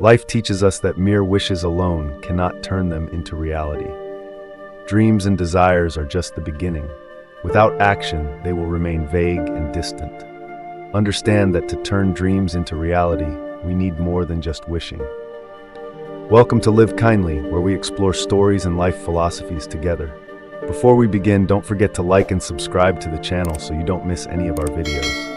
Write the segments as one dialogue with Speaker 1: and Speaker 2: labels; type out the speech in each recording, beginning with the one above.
Speaker 1: Life teaches us that mere wishes alone cannot turn them into reality. Dreams and desires are just the beginning. Without action, they will remain vague and distant. Understand that to turn dreams into reality, we need more than just wishing. Welcome to Live Kindly, where we explore stories and life philosophies together. Before we begin, don't forget to like and subscribe to the channel so you don't miss any of our videos.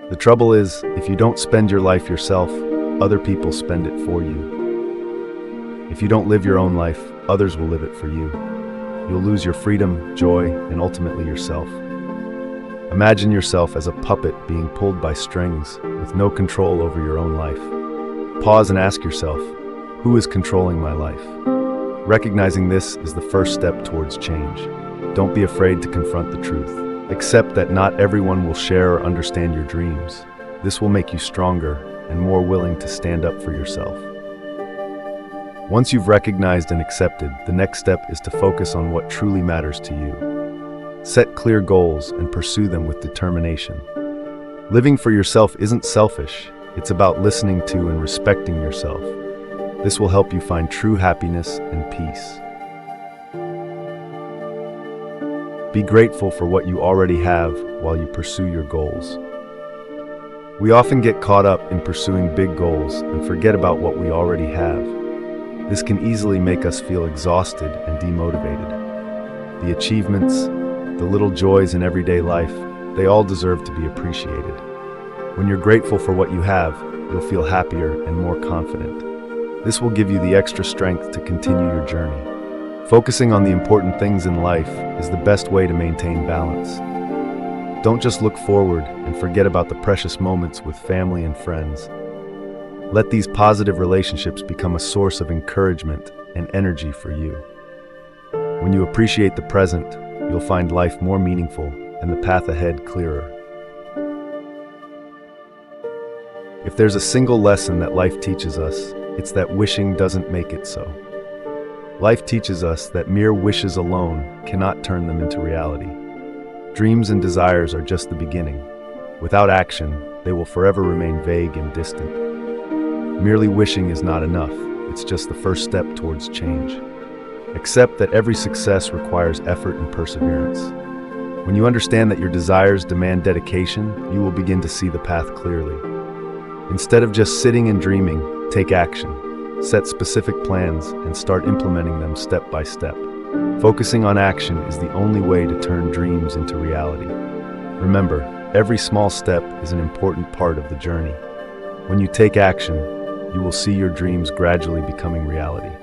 Speaker 1: The trouble is, if you don't spend your life yourself, other people spend it for you. If you don't live your own life, others will live it for you. You'll lose your freedom, joy, and ultimately yourself. Imagine yourself as a puppet being pulled by strings, with no control over your own life. Pause and ask yourself, who is controlling my life? Recognizing this is the first step towards change. Don't be afraid to confront the truth. Accept that not everyone will share or understand your dreams. This will make you stronger and more willing to stand up for yourself. Once you've recognized and accepted, the next step is to focus on what truly matters to you. Set clear goals and pursue them with determination. Living for yourself isn't selfish. It's about listening to and respecting yourself. This will help you find true happiness and peace. Be grateful for what you already have while you pursue your goals. We often get caught up in pursuing big goals and forget about what we already have. This can easily make us feel exhausted and demotivated. The achievements, the little joys in everyday life, they all deserve to be appreciated. When you're grateful for what you have, you'll feel happier and more confident. This will give you the extra strength to continue your journey. Focusing on the important things in life is the best way to maintain balance. Don't just look forward and forget about the precious moments with family and friends. Let these positive relationships become a source of encouragement and energy for you. When you appreciate the present, you'll find life more meaningful and the path ahead clearer. If there's a single lesson that life teaches us, it's that wishing doesn't make it so. Life teaches us that mere wishes alone cannot turn them into reality. Dreams and desires are just the beginning. Without action, they will forever remain vague and distant. Merely wishing is not enough. It's just the first step towards change. Accept that every success requires effort and perseverance. When you understand that your desires demand dedication, you will begin to see the path clearly. Instead of just sitting and dreaming, take action. Set specific plans and start implementing them step by step. Focusing on action is the only way to turn dreams into reality. Remember, every small step is an important part of the journey. When you take action, you will see your dreams gradually becoming reality.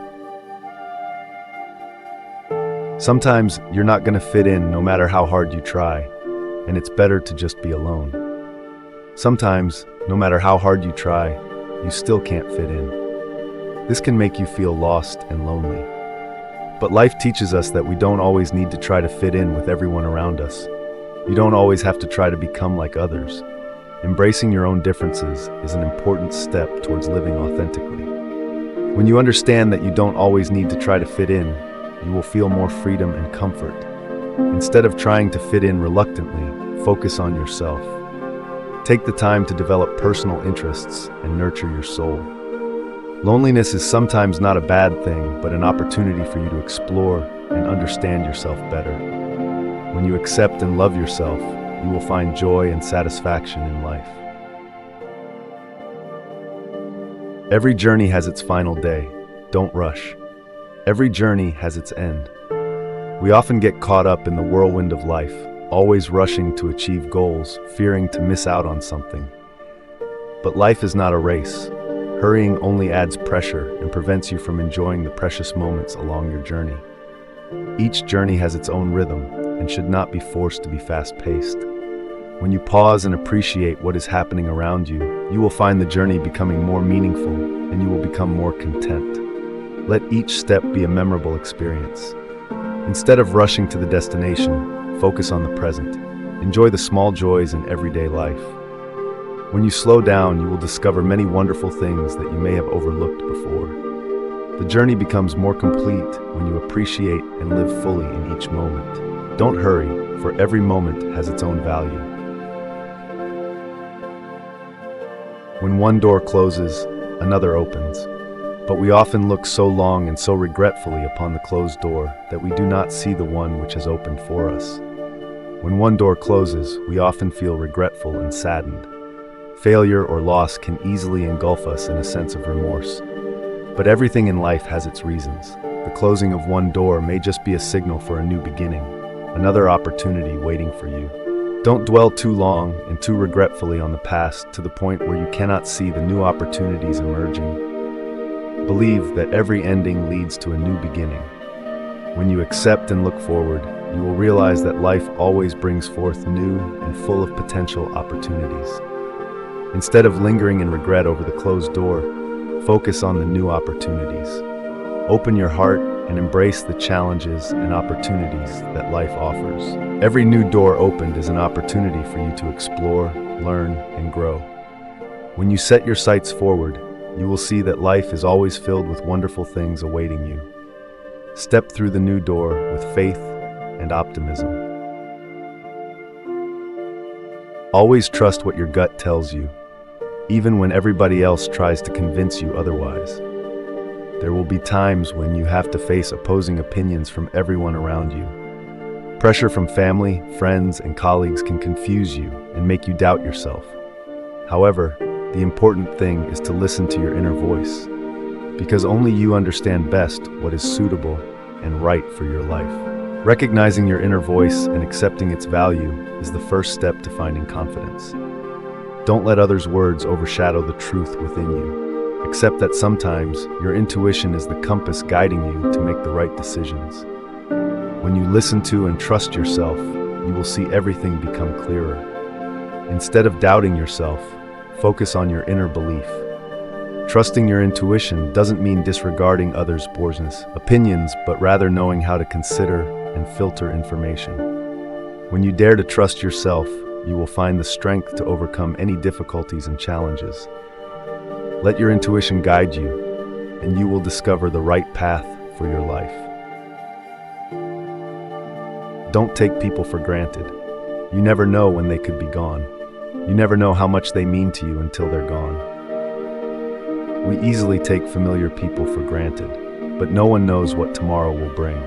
Speaker 1: Sometimes you're not going to fit in no matter how hard you try, and it's better to just be alone. Sometimes, no matter how hard you try, you still can't fit in. This can make you feel lost and lonely. But life teaches us that we don't always need to try to fit in with everyone around us. You don't always have to try to become like others. Embracing your own differences is an important step towards living authentically. When you understand that you don't always need to try to fit in, you will feel more freedom and comfort. Instead of trying to fit in reluctantly, focus on yourself. Take the time to develop personal interests and nurture your soul. Loneliness is sometimes not a bad thing, but an opportunity for you to explore and understand yourself better. When you accept and love yourself, you will find joy and satisfaction in life. Every journey has its final day. Don't rush. Every journey has its end. We often get caught up in the whirlwind of life, always rushing to achieve goals, fearing to miss out on something. But life is not a race. Hurrying only adds pressure and prevents you from enjoying the precious moments along your journey. Each journey has its own rhythm and should not be forced to be fast-paced. When you pause and appreciate what is happening around you, you will find the journey becoming more meaningful and you will become more content. Let each step be a memorable experience. Instead of rushing to the destination, focus on the present. Enjoy the small joys in everyday life. When you slow down, you will discover many wonderful things that you may have overlooked before. The journey becomes more complete when you appreciate and live fully in each moment. Don't hurry, for every moment has its own value. When one door closes, another opens. But we often look so long and so regretfully upon the closed door that we do not see the one which has opened for us. When one door closes, we often feel regretful and saddened. Failure or loss can easily engulf us in a sense of remorse. But everything in life has its reasons. The closing of one door may just be a signal for a new beginning, another opportunity waiting for you. Don't dwell too long and too regretfully on the past to the point where you cannot see the new opportunities emerging. Believe that every ending leads to a new beginning. When you accept and look forward, you will realize that life always brings forth new and full of potential opportunities. Instead of lingering in regret over the closed door, focus on the new opportunities. Open your heart and embrace the challenges and opportunities that life offers. Every new door opened is an opportunity for you to explore, learn, and grow. When you set your sights forward, you will see that life is always filled with wonderful things awaiting you. Step through the new door with faith and optimism. Always trust what your gut tells you, even when everybody else tries to convince you otherwise. There will be times when you have to face opposing opinions from everyone around you. Pressure from family, friends, and colleagues can confuse you and make you doubt yourself. However, the important thing is to listen to your inner voice, because only you understand best what is suitable and right for your life. Recognizing your inner voice and accepting its value is the first step to finding confidence. Don't let others' words overshadow the truth within you. Accept that sometimes your intuition is the compass guiding you to make the right decisions. When you listen to and trust yourself, you will see everything become clearer. Instead of doubting yourself, focus on your inner belief. Trusting your intuition doesn't mean disregarding others' opinions, but rather knowing how to consider and filter information. When you dare to trust yourself, you will find the strength to overcome any difficulties and challenges. Let your intuition guide you, and you will discover the right path for your life. Don't take people for granted. You never know when they could be gone. You never know how much they mean to you until they're gone. We easily take familiar people for granted, but no one knows what tomorrow will bring.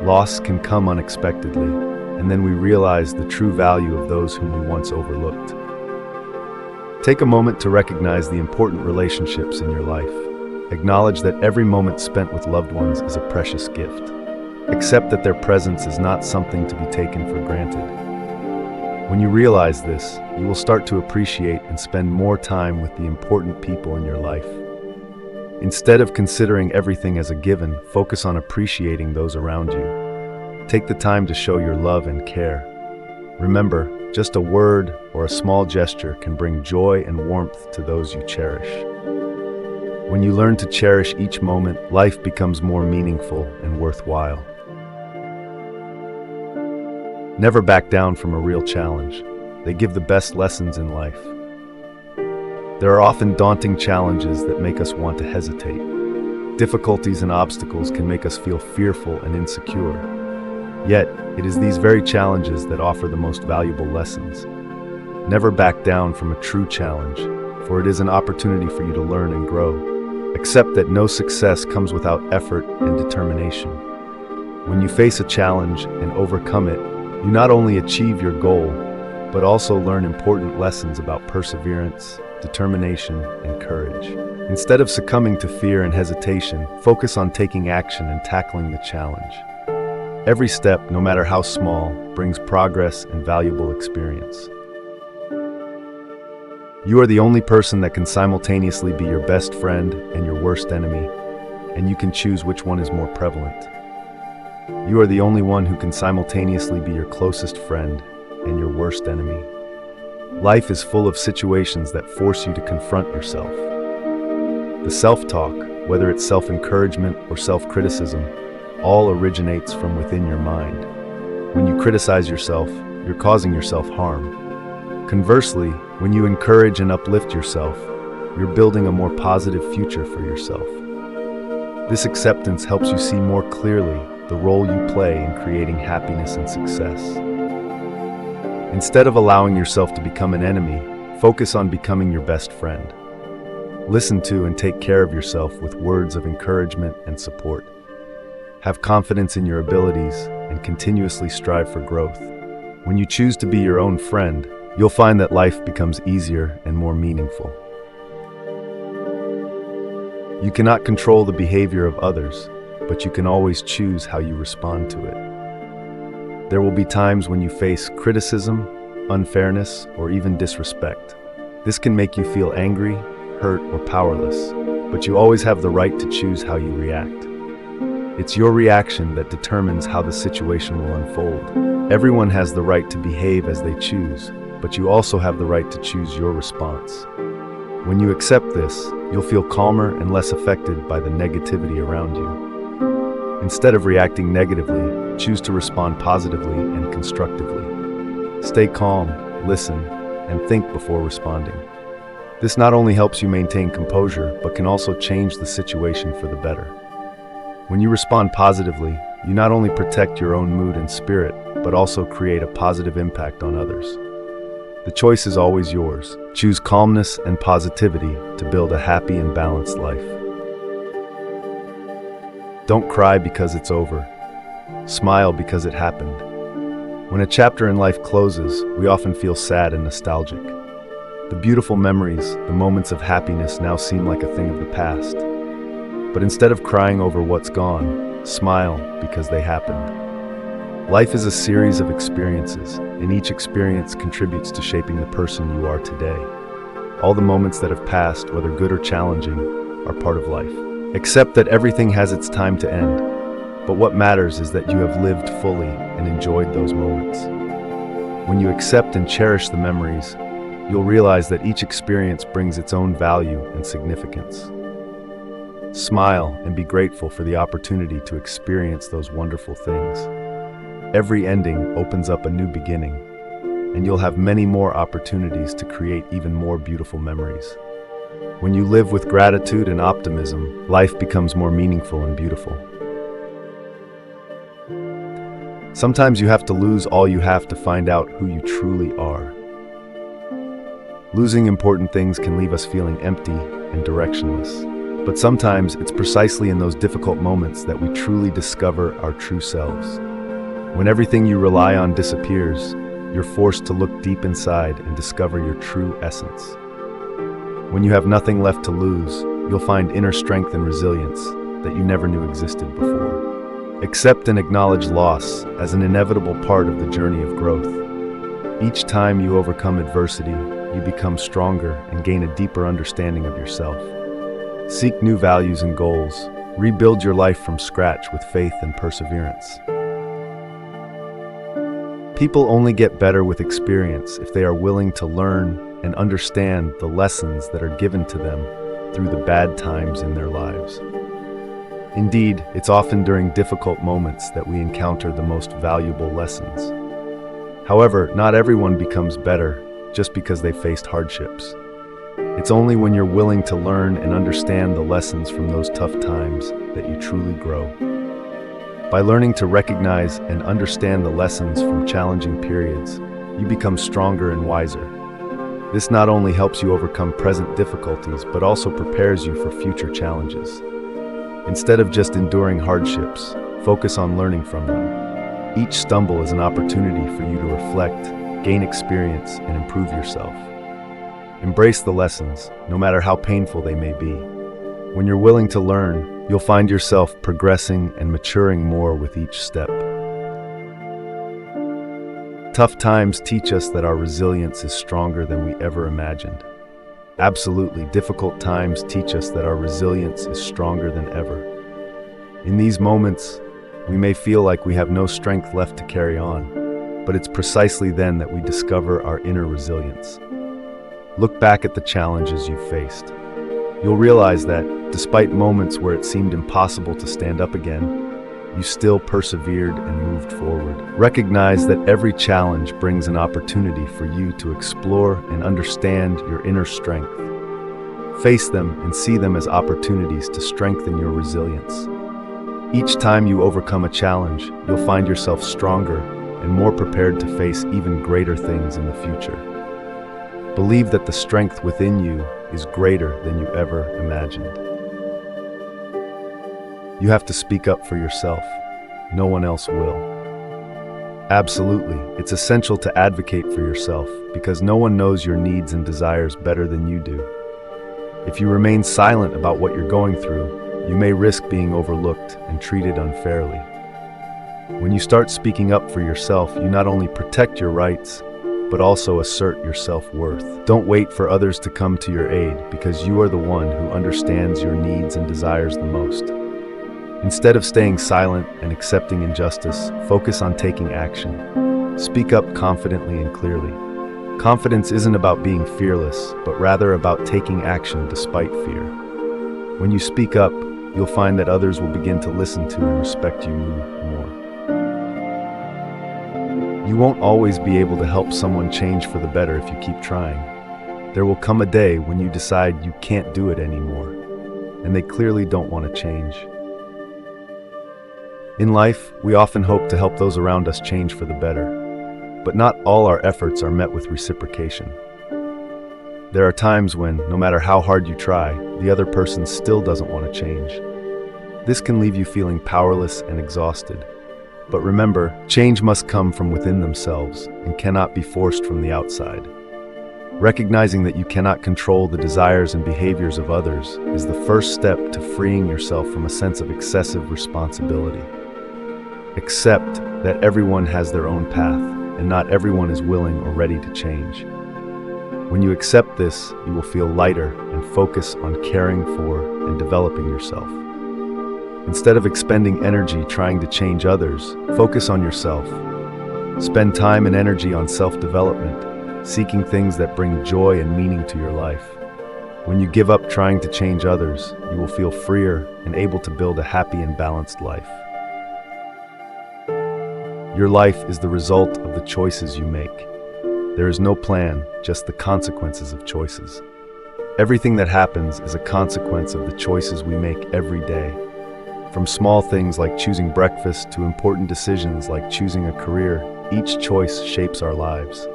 Speaker 1: Loss can come unexpectedly, and then we realize the true value of those whom we once overlooked. Take a moment to recognize the important relationships in your life. Acknowledge that every moment spent with loved ones is a precious gift. Accept that their presence is not something to be taken for granted. When you realize this, you will start to appreciate and spend more time with the important people in your life. Instead of considering everything as a given, focus on appreciating those around you. Take the time to show your love and care. Remember, just a word or a small gesture can bring joy and warmth to those you cherish. When you learn to cherish each moment, life becomes more meaningful and worthwhile. Never back down from a real challenge. They give the best lessons in life. There are often daunting challenges that make us want to hesitate. Difficulties and obstacles can make us feel fearful and insecure. Yet, it is these very challenges that offer the most valuable lessons. Never back down from a true challenge, for it is an opportunity for you to learn and grow. Accept that no success comes without effort and determination. When you face a challenge and overcome it, you not only achieve your goal, but also learn important lessons about perseverance, determination, and courage. Instead of succumbing to fear and hesitation, focus on taking action and tackling the challenge. Every step, no matter how small, brings progress and valuable experience. You are the only person that can simultaneously be your best friend and your worst enemy, and you can choose which one is more prevalent. You are the only one who can simultaneously be your closest friend and your worst enemy. Life is full of situations that force you to confront yourself. The self-talk, whether it's self-encouragement or self-criticism, all originates from within your mind. When you criticize yourself, you're causing yourself harm. Conversely, when you encourage and uplift yourself, you're building a more positive future for yourself. This acceptance helps you see more clearly the role you play in creating happiness and success. Instead of allowing yourself to become an enemy, Focus on becoming your best friend. Listen to and take care of yourself with words of encouragement and support. Have confidence in your abilities and continuously strive for growth. When you choose to be your own friend, you'll find that life becomes easier and more meaningful. You cannot control the behavior of others, but you can always choose how you respond to it. There will be times when you face criticism, unfairness, or even disrespect. This can make you feel angry, hurt, or powerless, but you always have the right to choose how you react. It's your reaction that determines how the situation will unfold. Everyone has the right to behave as they choose, but you also have the right to choose your response. When you accept this, you'll feel calmer and less affected by the negativity around you. Instead of reacting negatively, choose to respond positively and constructively. Stay calm, listen, and think before responding. This not only helps you maintain composure, but can also change the situation for the better. When you respond positively, you not only protect your own mood and spirit, but also create a positive impact on others. The choice is always yours. Choose calmness and positivity to build a happy and balanced life. Don't cry because it's over. Smile because it happened. When a chapter in life closes, we often feel sad and nostalgic. The beautiful memories, the moments of happiness now seem like a thing of the past. But instead of crying over what's gone, smile because they happened. Life is a series of experiences, and each experience contributes to shaping the person you are today. All the moments that have passed, whether good or challenging, are part of life. Accept that everything has its time to end, but what matters is that you have lived fully and enjoyed those moments. When you accept and cherish the memories, you'll realize that each experience brings its own value and significance. Smile and be grateful for the opportunity to experience those wonderful things. Every ending opens up a new beginning, and you'll have many more opportunities to create even more beautiful memories. When you live with gratitude and optimism, life becomes more meaningful and beautiful. Sometimes you have to lose all you have to find out who you truly are. Losing important things can leave us feeling empty and directionless. But sometimes it's precisely in those difficult moments that we truly discover our true selves. When everything you rely on disappears, you're forced to look deep inside and discover your true essence. When you have nothing left to lose, you'll find inner strength and resilience that you never knew existed before. Accept and acknowledge loss as an inevitable part of the journey of growth. Each time you overcome adversity, you become stronger and gain a deeper understanding of yourself. Seek new values and goals. Rebuild your life from scratch with faith and perseverance. People only get better with experience if they are willing to learn and understand the lessons that are given to them through the bad times in their lives. Indeed, it's often during difficult moments that we encounter the most valuable lessons. However, not everyone becomes better just because they faced hardships. It's only when you're willing to learn and understand the lessons from those tough times that you truly grow. By learning to recognize and understand the lessons from challenging periods, you become stronger and wiser. This not only helps you overcome present difficulties, but also prepares you for future challenges. Instead of just enduring hardships, focus on learning from them. Each stumble is an opportunity for you to reflect, gain experience, and improve yourself. Embrace the lessons, no matter how painful they may be. When you're willing to learn, you'll find yourself progressing and maturing more with each step. Tough times teach us that our resilience is stronger than we ever imagined. Absolutely, difficult times teach us that our resilience is stronger than ever. In these moments, we may feel like we have no strength left to carry on, but it's precisely then that we discover our inner resilience. Look back at the challenges you've faced. You'll realize that, despite moments where it seemed impossible to stand up again, you still persevered and moved forward. Recognize that every challenge brings an opportunity for you to explore and understand your inner strength. Face them and see them as opportunities to strengthen your resilience. Each time you overcome a challenge, you'll find yourself stronger and more prepared to face even greater things in the future. Believe that the strength within you is greater than you ever imagined. You have to speak up for yourself. No one else will. Absolutely, it's essential to advocate for yourself because no one knows your needs and desires better than you do. If you remain silent about what you're going through, you may risk being overlooked and treated unfairly. When you start speaking up for yourself, you not only protect your rights, but also assert your self-worth. Don't wait for others to come to your aid because you are the one who understands your needs and desires the most. Instead of staying silent and accepting injustice, focus on taking action. Speak up confidently and clearly. Confidence isn't about being fearless, but rather about taking action despite fear. When you speak up, you'll find that others will begin to listen to and respect you more. You won't always be able to help someone change for the better if you keep trying. There will come a day when you decide you can't do it anymore, and they clearly don't want to change. In life, we often hope to help those around us change for the better, but not all our efforts are met with reciprocation. There are times when, no matter how hard you try, the other person still doesn't want to change. This can leave you feeling powerless and exhausted. But remember, change must come from within themselves and cannot be forced from the outside. Recognizing that you cannot control the desires and behaviors of others is the first step to freeing yourself from a sense of excessive responsibility. Accept that everyone has their own path, and not everyone is willing or ready to change. When you accept this, you will feel lighter and focus on caring for and developing yourself. Instead of expending energy trying to change others, focus on yourself. Spend time and energy on self-development, seeking things that bring joy and meaning to your life. When you give up trying to change others, you will feel freer and able to build a happy and balanced life. Your life is the result of the choices you make. There is no plan, just the consequences of choices. Everything that happens is a consequence of the choices we make every day. From small things like choosing breakfast to important decisions like choosing a career, each choice shapes our lives.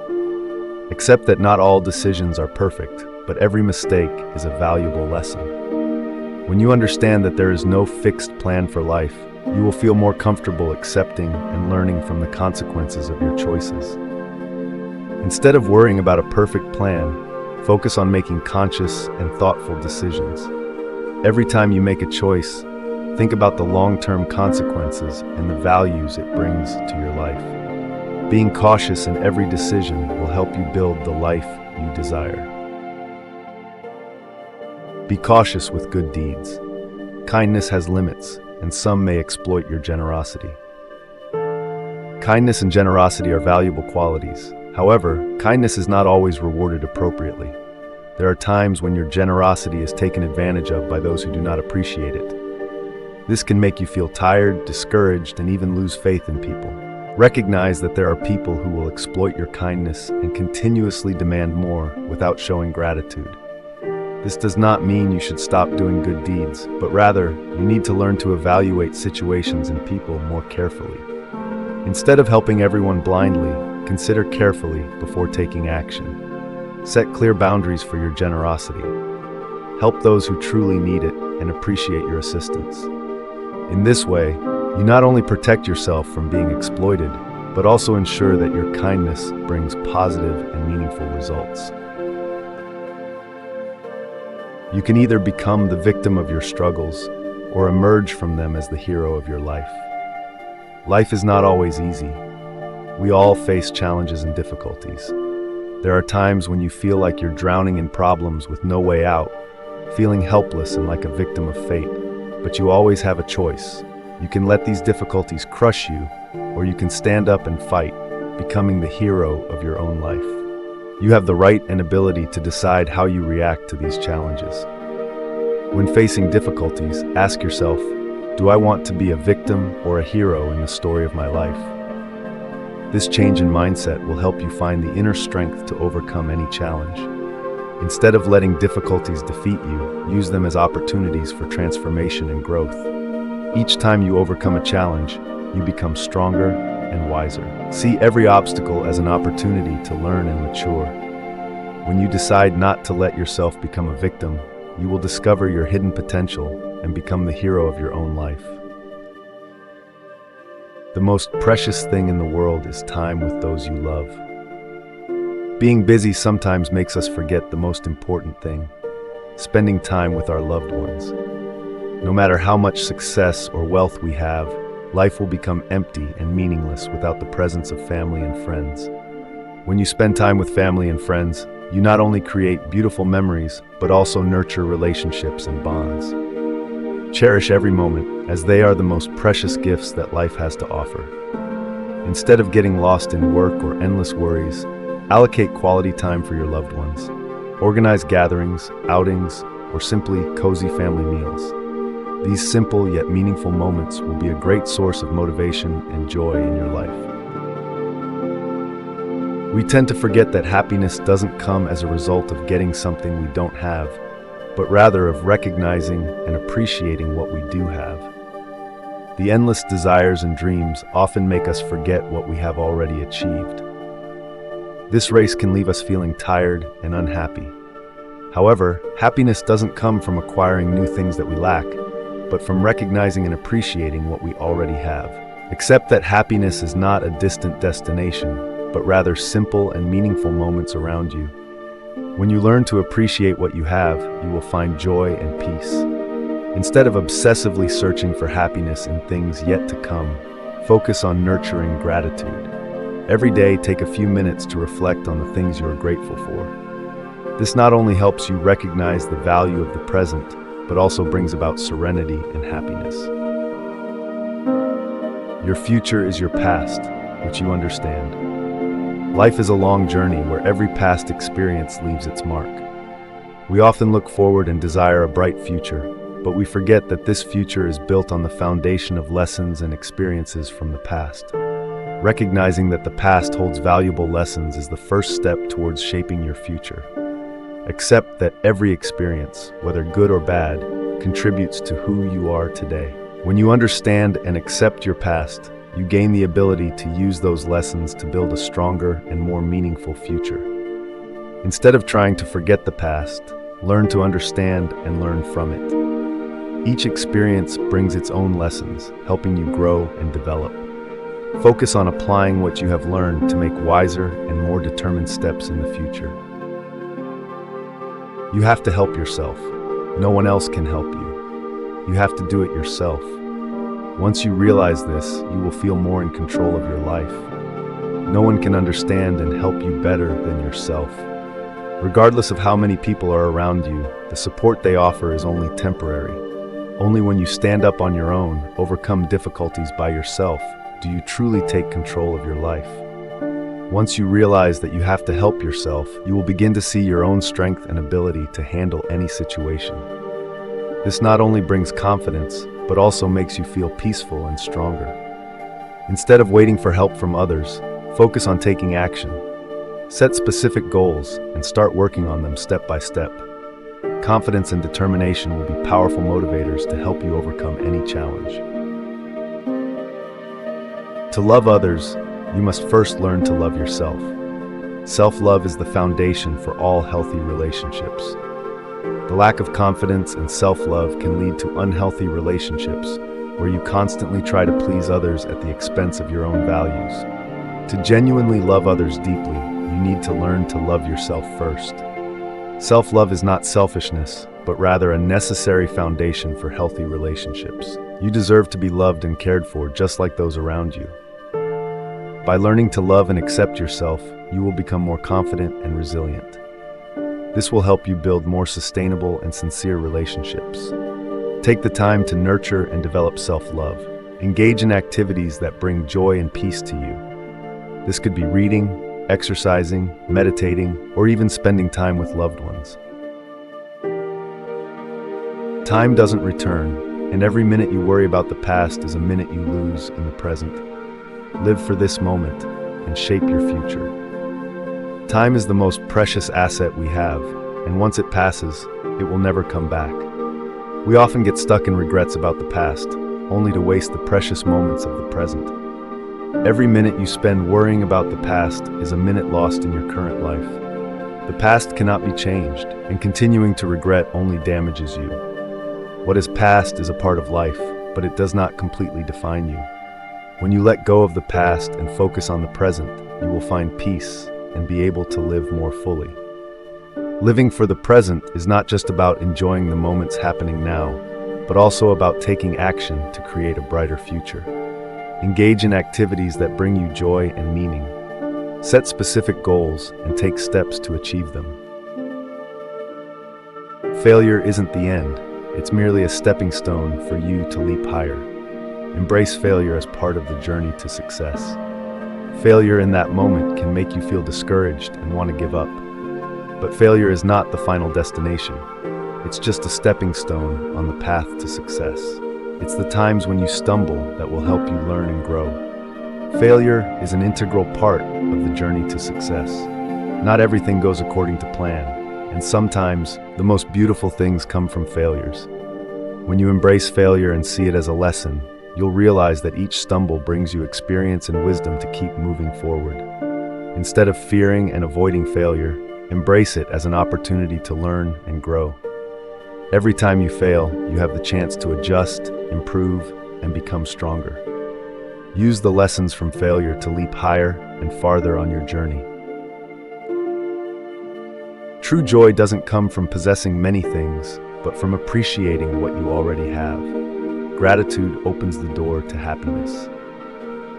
Speaker 1: Accept that not all decisions are perfect, but every mistake is a valuable lesson. When you understand that there is no fixed plan for life, you will feel more comfortable accepting and learning from the consequences of your choices. Instead of worrying about a perfect plan, focus on making conscious and thoughtful decisions. Every time you make a choice, think about the long-term consequences and the values it brings to your life. Being cautious in every decision will help you build the life you desire. Be cautious with good deeds. Kindness has limits, and some may exploit your generosity. Kindness and generosity are valuable qualities. However, kindness is not always rewarded appropriately. There are times when your generosity is taken advantage of by those who do not appreciate it. This can make you feel tired, discouraged, and even lose faith in people. Recognize that there are people who will exploit your kindness and continuously demand more without showing gratitude. This does not mean you should stop doing good deeds, but rather, you need to learn to evaluate situations and people more carefully. Instead of helping everyone blindly, consider carefully before taking action. Set clear boundaries for your generosity. Help those who truly need it and appreciate your assistance. In this way, you not only protect yourself from being exploited, but also ensure that your kindness brings positive and meaningful results. You can either become the victim of your struggles or emerge from them as the hero of your life. Life is not always easy. We all face challenges and difficulties. There are times when you feel like you're drowning in problems with no way out, feeling helpless and like a victim of fate. But you always have a choice. You can let these difficulties crush you, or you can stand up and fight, becoming the hero of your own life. You have the right and ability to decide how you react to these challenges. When facing difficulties, ask yourself, do I want to be a victim or a hero in the story of my life? This change in mindset will help you find the inner strength to overcome any challenge. Instead of letting difficulties defeat you, use them as opportunities for transformation and growth. Each time you overcome a challenge, you become stronger and wiser. See every obstacle as an opportunity to learn and mature. When you decide not to let yourself become a victim, you will discover your hidden potential and become the hero of your own life. The most precious thing in the world is time with those you love. Being busy sometimes makes us forget the most important thing: spending time with our loved ones. No matter how much success or wealth we have, life will become empty and meaningless without the presence of family and friends. When you spend time with family and friends, you not only create beautiful memories, but also nurture relationships and bonds. Cherish every moment, as they are the most precious gifts that life has to offer. Instead of getting lost in work or endless worries, allocate quality time for your loved ones. Organize gatherings, outings, or simply cozy family meals. These simple yet meaningful moments will be a great source of motivation and joy in your life. We tend to forget that happiness doesn't come as a result of getting something we don't have, but rather of recognizing and appreciating what we do have. The endless desires and dreams often make us forget what we have already achieved. This race can leave us feeling tired and unhappy. However, happiness doesn't come from acquiring new things that we lack, but from recognizing and appreciating what we already have. Accept that happiness is not a distant destination, but rather simple and meaningful moments around you. When you learn to appreciate what you have, you will find joy and peace. Instead of obsessively searching for happiness in things yet to come, focus on nurturing gratitude. Every day, take a few minutes to reflect on the things you are grateful for. This not only helps you recognize the value of the present, but also brings about serenity and happiness. Your future is your past, which you understand. Life is a long journey where every past experience leaves its mark. We often look forward and desire a bright future, but we forget that this future is built on the foundation of lessons and experiences from the past. Recognizing that the past holds valuable lessons is the first step towards shaping your future. Accept that every experience, whether good or bad, contributes to who you are today. When you understand and accept your past, you gain the ability to use those lessons to build a stronger and more meaningful future. Instead of trying to forget the past, learn to understand and learn from it. Each experience brings its own lessons, helping you grow and develop. Focus on applying what you have learned to make wiser and more determined steps in the future. You have to help yourself. No one else can help you. You have to do it yourself. Once you realize this, you will feel more in control of your life. No one can understand and help you better than yourself. Regardless of how many people are around you, the support they offer is only temporary. Only when you stand up on your own, overcome difficulties by yourself, do you truly take control of your life. Once you realize that you have to help yourself, you will begin to see your own strength and ability to handle any situation. This not only brings confidence, but also makes you feel peaceful and stronger. Instead of waiting for help from others, focus on taking action. Set specific goals and start working on them step by step. Confidence and determination will be powerful motivators to help you overcome any challenge. To love others, you must first learn to love yourself. Self-love is the foundation for all healthy relationships. The lack of confidence and self-love can lead to unhealthy relationships where you constantly try to please others at the expense of your own values. To genuinely love others deeply, you need to learn to love yourself first. Self-love is not selfishness, but rather a necessary foundation for healthy relationships. You deserve to be loved and cared for just like those around you. By learning to love and accept yourself, you will become more confident and resilient. This will help you build more sustainable and sincere relationships. Take the time to nurture and develop self-love. Engage in activities that bring joy and peace to you. This could be reading, exercising, meditating, or even spending time with loved ones. Time doesn't return, and every minute you worry about the past is a minute you lose in the present. Live for this moment and shape your future. Time is the most precious asset we have, and once it passes, it will never come back. We often get stuck in regrets about the past, only to waste the precious moments of the present. Every minute you spend worrying about the past is a minute lost in your current life. The past cannot be changed, and continuing to regret only damages you. What is past is a part of life, but it does not completely define you. When you let go of the past and focus on the present, you will find peace and be able to live more fully. Living for the present is not just about enjoying the moments happening now, but also about taking action to create a brighter future. Engage in activities that bring you joy and meaning. Set specific goals and take steps to achieve them. Failure isn't the end, it's merely a stepping stone for you to leap higher. Embrace failure as part of the journey to success. Failure in that moment can make you feel discouraged and want to give up. But failure is not the final destination. It's just a stepping stone on the path to success. It's the times when you stumble that will help you learn and grow. Failure is an integral part of the journey to success. Not everything goes according to plan, and sometimes the most beautiful things come from failures. When you embrace failure and see it as a lesson, you'll realize that each stumble brings you experience and wisdom to keep moving forward. Instead of fearing and avoiding failure, embrace it as an opportunity to learn and grow. Every time you fail, you have the chance to adjust, improve, and become stronger. Use the lessons from failure to leap higher and farther on your journey. True joy doesn't come from possessing many things, but from appreciating what you already have. Gratitude opens the door to happiness.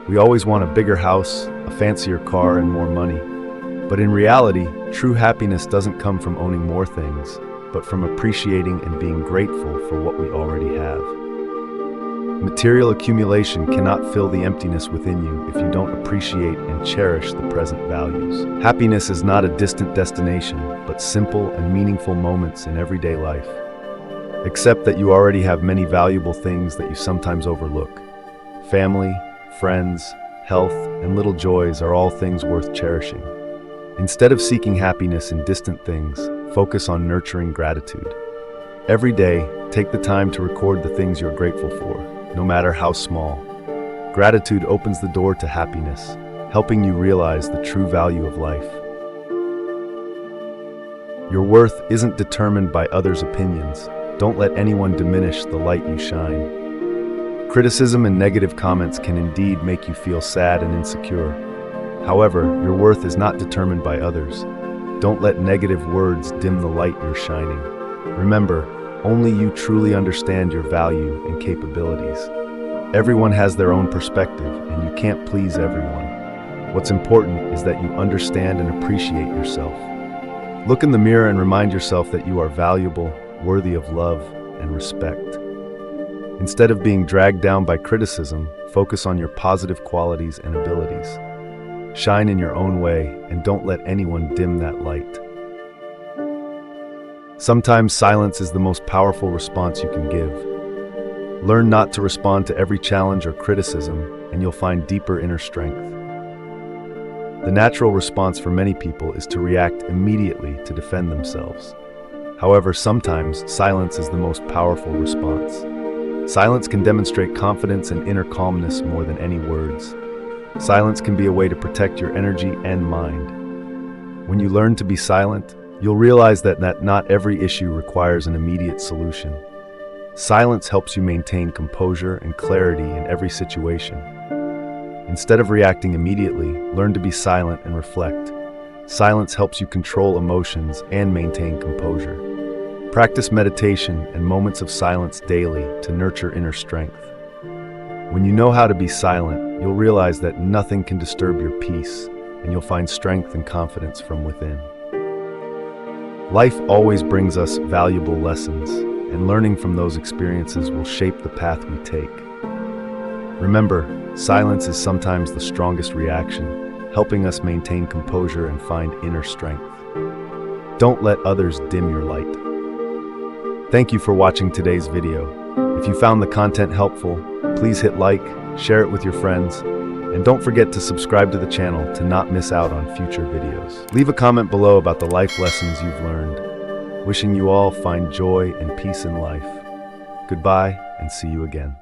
Speaker 1: We always want a bigger house, a fancier car, and more money. But in reality, true happiness doesn't come from owning more things, but from appreciating and being grateful for what we already have. Material accumulation cannot fill the emptiness within you if you don't appreciate and cherish the present values. Happiness is not a distant destination, but simple and meaningful moments in everyday life. Accept that you already have many valuable things that you sometimes overlook. Family, friends, health, and little joys are all things worth cherishing. Instead of seeking happiness in distant things, focus on nurturing gratitude. Every day, take the time to record the things you're grateful for, no matter how small. Gratitude opens the door to happiness, helping you realize the true value of life. Your worth isn't determined by others' opinions. Don't let anyone diminish the light you shine. Criticism and negative comments can indeed make you feel sad and insecure. However, your worth is not determined by others. Don't let negative words dim the light you're shining. Remember, only you truly understand your value and capabilities. Everyone has their own perspective, and you can't please everyone. What's important is that you understand and appreciate yourself. Look in the mirror and remind yourself that you are valuable, worthy of love and respect. Instead of being dragged down by criticism, focus on your positive qualities and abilities. Shine in your own way, and don't let anyone dim that light. Sometimes silence is the most powerful response you can give. Learn not to respond to every challenge or criticism, and you'll find deeper inner strength. The natural response for many people is to react immediately to defend themselves. However, sometimes silence is the most powerful response. Silence can demonstrate confidence and inner calmness more than any words. Silence can be a way to protect your energy and mind. When you learn to be silent, you'll realize that not every issue requires an immediate solution. Silence helps you maintain composure and clarity in every situation. Instead of reacting immediately, learn to be silent and reflect. Silence helps you control emotions and maintain composure. Practice meditation and moments of silence daily to nurture inner strength. When you know how to be silent, you'll realize that nothing can disturb your peace, and you'll find strength and confidence from within. Life always brings us valuable lessons, and learning from those experiences will shape the path we take. Remember, silence is sometimes the strongest reaction, helping us maintain composure and find inner strength. Don't let others dim your light. Thank you for watching today's video. If you found the content helpful, please hit like, share it with your friends, and don't forget to subscribe to the channel to not miss out on future videos. Leave a comment below about the life lessons you've learned. Wishing you all find joy and peace in life. Goodbye, and see you again.